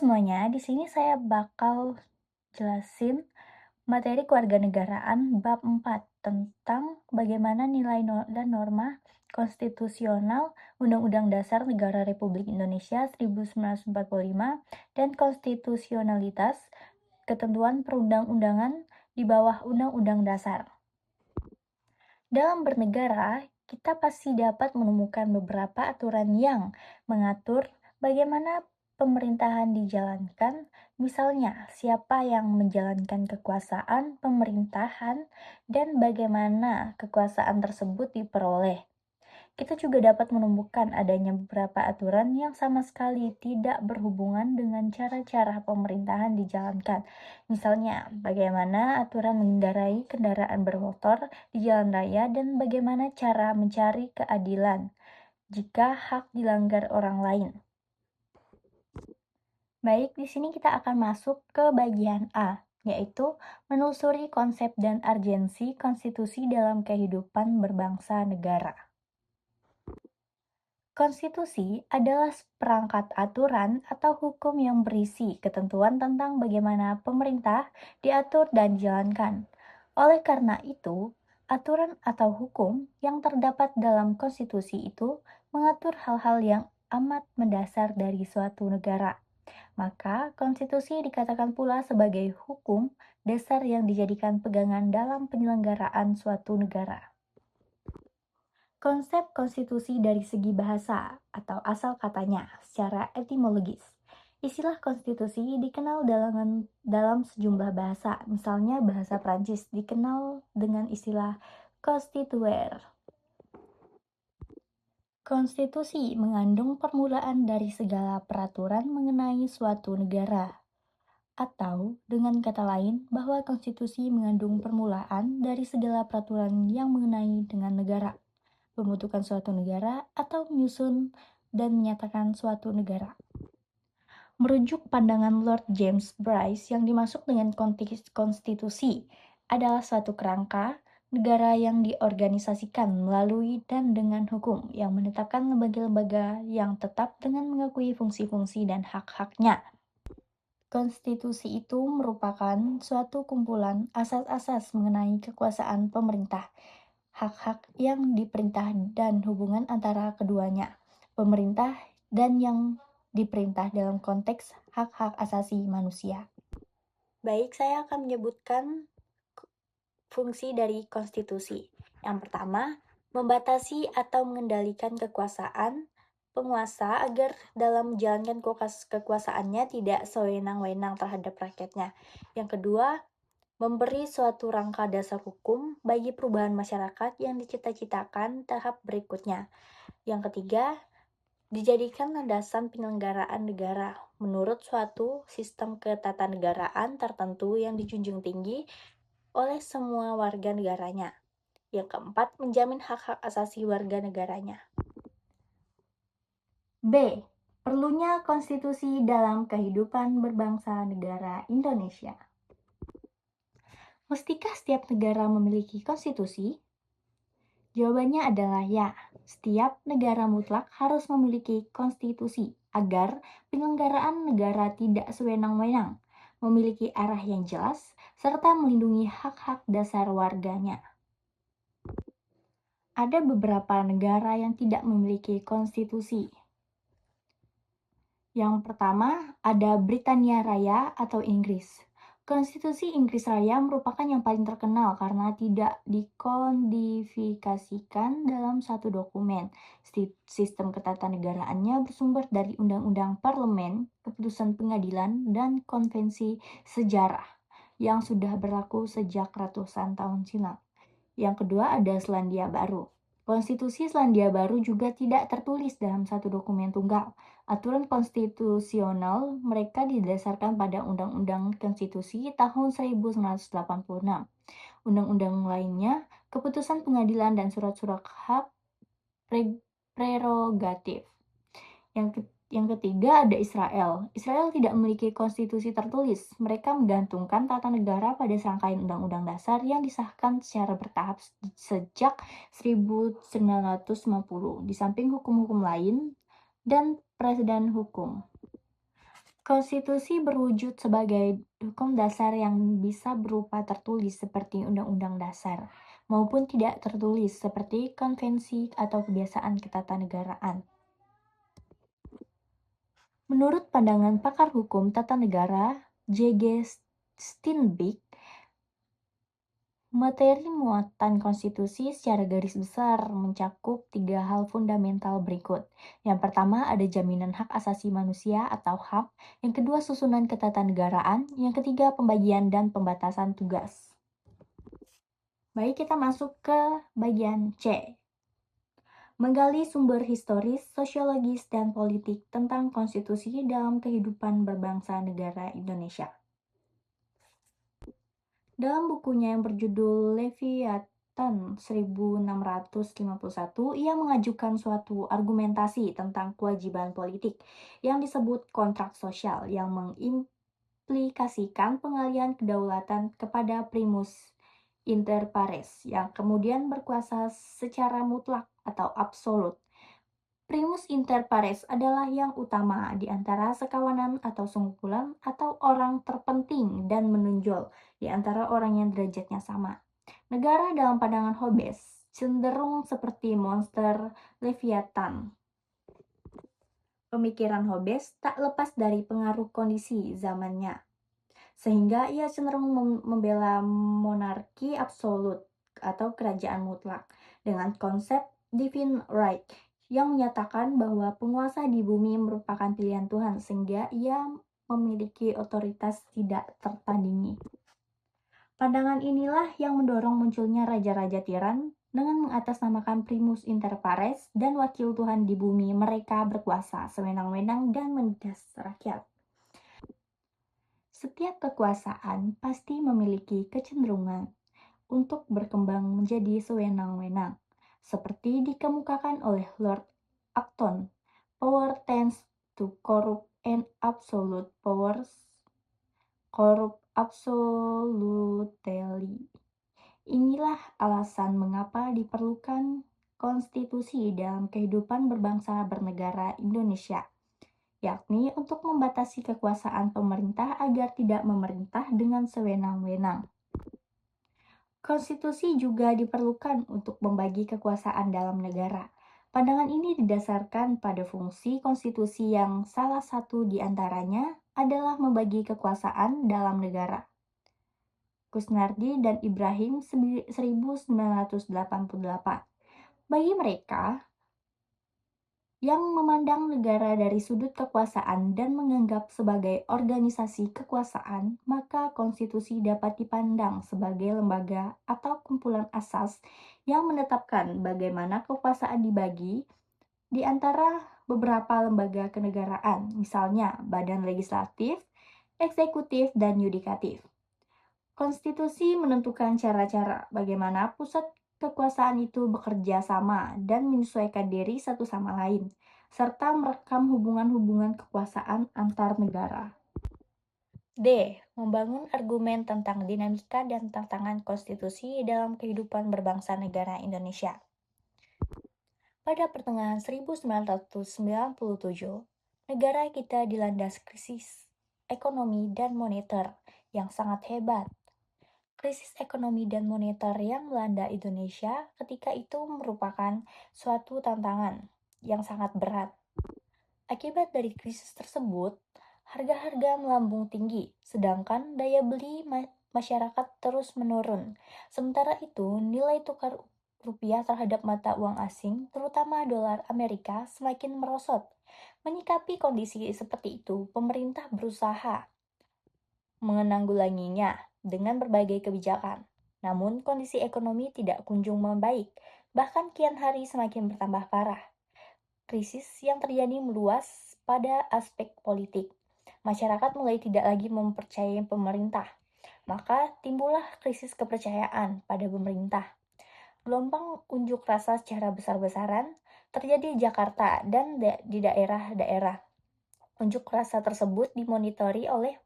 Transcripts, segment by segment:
semuanya, di sini saya bakal jelasin materi kewarganegaraan bab 4 tentang bagaimana nilai dan norma konstitusional Undang-Undang Dasar Negara Republik Indonesia 1945 dan konstitusionalitas ketentuan perundang-undangan di bawah Undang-Undang Dasar. Dalam bernegara, kita pasti dapat menemukan beberapa aturan yang mengatur bagaimana pemerintahan dijalankan, misalnya siapa yang menjalankan kekuasaan pemerintahan dan bagaimana kekuasaan tersebut diperoleh. Kita juga dapat menemukan adanya beberapa aturan yang sama sekali tidak berhubungan dengan cara-cara pemerintahan dijalankan. Misalnya, bagaimana aturan mengendarai kendaraan bermotor di jalan raya dan bagaimana cara mencari keadilan jika hak dilanggar orang lain. Baik, di sini kita akan masuk ke bagian A, yaitu menelusuri konsep dan urgensi konstitusi dalam kehidupan berbangsa negara. Konstitusi adalah seperangkat aturan atau hukum yang berisi ketentuan tentang bagaimana pemerintah diatur dan dijalankan. Oleh karena itu, aturan atau hukum yang terdapat dalam konstitusi itu mengatur hal-hal yang amat mendasar dari suatu negara. Maka, konstitusi dikatakan pula sebagai hukum dasar yang dijadikan pegangan dalam penyelenggaraan suatu negara. Konsep konstitusi dari segi bahasa atau asal katanya secara etimologis. Istilah konstitusi dikenal dalam sejumlah bahasa, misalnya bahasa Prancis dikenal dengan istilah constituer. Konstitusi mengandung permulaan dari segala peraturan mengenai suatu negara. Atau, dengan kata lain, bahwa konstitusi mengandung permulaan dari segala peraturan yang mengenai dengan negara, pembentukan suatu negara, atau menyusun dan menyatakan suatu negara. Merujuk pandangan Lord James Bryce yang dimaksud dengan konstitusi adalah suatu kerangka negara yang diorganisasikan melalui dan dengan hukum yang menetapkan lembaga-lembaga yang tetap dengan mengakui fungsi-fungsi dan hak-haknya. Konstitusi itu merupakan suatu kumpulan asas-asas mengenai kekuasaan pemerintah, hak-hak yang diperintah dan hubungan antara keduanya, pemerintah dan yang diperintah dalam konteks hak-hak asasi manusia. Baik, saya akan menyebutkan fungsi dari konstitusi. Yang pertama, membatasi atau mengendalikan kekuasaan penguasa agar dalam menjalankan kekuasaannya tidak sewenang-wenang terhadap rakyatnya. Yang kedua, memberi suatu rangka dasar hukum bagi perubahan masyarakat yang dicita-citakan tahap berikutnya. Yang ketiga, dijadikan landasan penyelenggaraan negara menurut suatu sistem ketatanegaraan tertentu yang dijunjung tinggi oleh semua warga negaranya. Yang keempat, menjamin hak-hak asasi warga negaranya. B. Perlunya konstitusi dalam kehidupan berbangsa negara Indonesia. Mestikah setiap negara memiliki konstitusi? Jawabannya adalah ya. Setiap negara mutlak harus memiliki konstitusi agar penyelenggaraan negara tidak sewenang-wenang, memiliki arah yang jelas, serta melindungi hak-hak dasar warganya. Ada beberapa negara yang tidak memiliki konstitusi. Yang pertama, ada Britania Raya atau Inggris. Konstitusi Inggris Raya merupakan yang paling terkenal karena tidak dikodifikasikan dalam satu dokumen. Sistem ketatanegaraannya bersumber dari undang-undang parlemen, keputusan pengadilan, dan konvensi sejarah yang sudah berlaku sejak ratusan tahun silam. Yang kedua ada Selandia Baru. Konstitusi Selandia Baru juga tidak tertulis dalam satu dokumen tunggal. Aturan konstitusional mereka didasarkan pada Undang-Undang Konstitusi tahun 1986. Undang-undang lainnya, keputusan pengadilan dan surat-surat hak prerogatif. Yang ketiga ada Israel. Israel tidak memiliki konstitusi tertulis. Mereka menggantungkan tata negara pada serangkaian undang-undang dasar yang disahkan secara bertahap sejak 1950, di samping hukum-hukum lain dan presiden hukum. Konstitusi berwujud sebagai hukum dasar yang bisa berupa tertulis seperti Undang-Undang Dasar, maupun tidak tertulis seperti konvensi atau kebiasaan ketatanegaraan. Menurut pandangan pakar hukum tata negara, J.G. Steinbeck, materi muatan konstitusi secara garis besar mencakup tiga hal fundamental berikut. Yang pertama ada jaminan hak asasi manusia atau HAM, yang kedua susunan ketatanegaraan, yang ketiga pembagian dan pembatasan tugas. Baik, kita masuk ke bagian C. Menggali sumber historis, sosiologis, dan politik tentang konstitusi dalam kehidupan berbangsa negara Indonesia. Dalam bukunya yang berjudul Leviathan 1651, ia mengajukan suatu argumentasi tentang kewajiban politik yang disebut kontrak sosial yang mengimplikasikan pengalihan kedaulatan kepada primus inter pares yang kemudian berkuasa secara mutlak atau absolut. Primus inter pares adalah yang utama di antara sekawanan atau sekumpulan atau orang terpenting dan menonjol di antara orang yang derajatnya sama. Negara dalam pandangan Hobbes cenderung seperti monster Leviathan. Pemikiran Hobbes tak lepas dari pengaruh kondisi zamannya, sehingga ia cenderung membela monarki absolut atau kerajaan mutlak dengan konsep divine right yang menyatakan bahwa penguasa di bumi merupakan pilihan Tuhan sehingga ia memiliki otoritas tidak tertandingi. Pandangan inilah yang mendorong munculnya raja-raja tiran dengan mengatasnamakan primus inter pares dan wakil Tuhan di bumi. Mereka berkuasa sewenang-wenang dan menindas rakyat. Setiap kekuasaan pasti memiliki kecenderungan untuk berkembang menjadi sewenang-wenang, seperti dikemukakan oleh Lord Acton. Power tends to corrupt and absolute powers corrupt absolutely. Inilah alasan mengapa diperlukan konstitusi dalam kehidupan berbangsa bernegara Indonesia, yakni untuk membatasi kekuasaan pemerintah agar tidak memerintah dengan sewenang-wenang. Konstitusi juga diperlukan untuk membagi kekuasaan dalam negara. Pandangan ini didasarkan pada fungsi konstitusi yang salah satu di antaranya adalah membagi kekuasaan dalam negara. Kusnardi dan Ibrahim 1988. Bagi mereka yang memandang negara dari sudut kekuasaan dan menganggap sebagai organisasi kekuasaan, maka konstitusi dapat dipandang sebagai lembaga atau kumpulan asas yang menetapkan bagaimana kekuasaan dibagi di antara beberapa lembaga kenegaraan, misalnya badan legislatif, eksekutif, dan yudikatif. Konstitusi menentukan cara-cara bagaimana pusat kekuasaan itu bekerja sama dan menyesuaikan diri satu sama lain, serta merekam hubungan-hubungan kekuasaan antar negara. D. Membangun argumen tentang dinamika dan tantangan konstitusi dalam kehidupan berbangsa negara Indonesia. Pada pertengahan 1997, negara kita dilanda krisis ekonomi dan moneter yang sangat hebat. Krisis ekonomi dan moneter yang melanda Indonesia ketika itu merupakan suatu tantangan yang sangat berat. Akibat dari krisis tersebut, harga-harga melambung tinggi, sedangkan daya beli masyarakat terus menurun. Sementara itu, nilai tukar rupiah terhadap mata uang asing, terutama dolar Amerika, semakin merosot. Menyikapi kondisi seperti itu, pemerintah berusaha menanggulanginya dengan berbagai kebijakan. Namun, kondisi ekonomi tidak kunjung membaik, bahkan kian hari semakin bertambah parah. Krisis yang terjadi meluas pada aspek politik. Masyarakat mulai tidak lagi mempercayai pemerintah, maka timbullah krisis kepercayaan pada pemerintah. Gelombang unjuk rasa secara besar-besaran terjadi di Jakarta dan di daerah-daerah. Unjuk rasa tersebut dimonitori oleh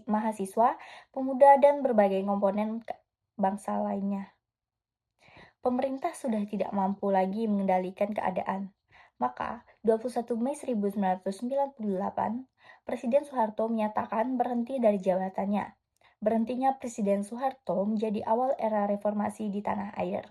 mahasiswa, pemuda, dan berbagai komponen bangsa lainnya. Pemerintah sudah tidak mampu lagi mengendalikan keadaan. Maka, 21 Mei 1998, Presiden Soeharto menyatakan berhenti dari jabatannya. Berhentinya Presiden Soeharto menjadi awal era reformasi di tanah air.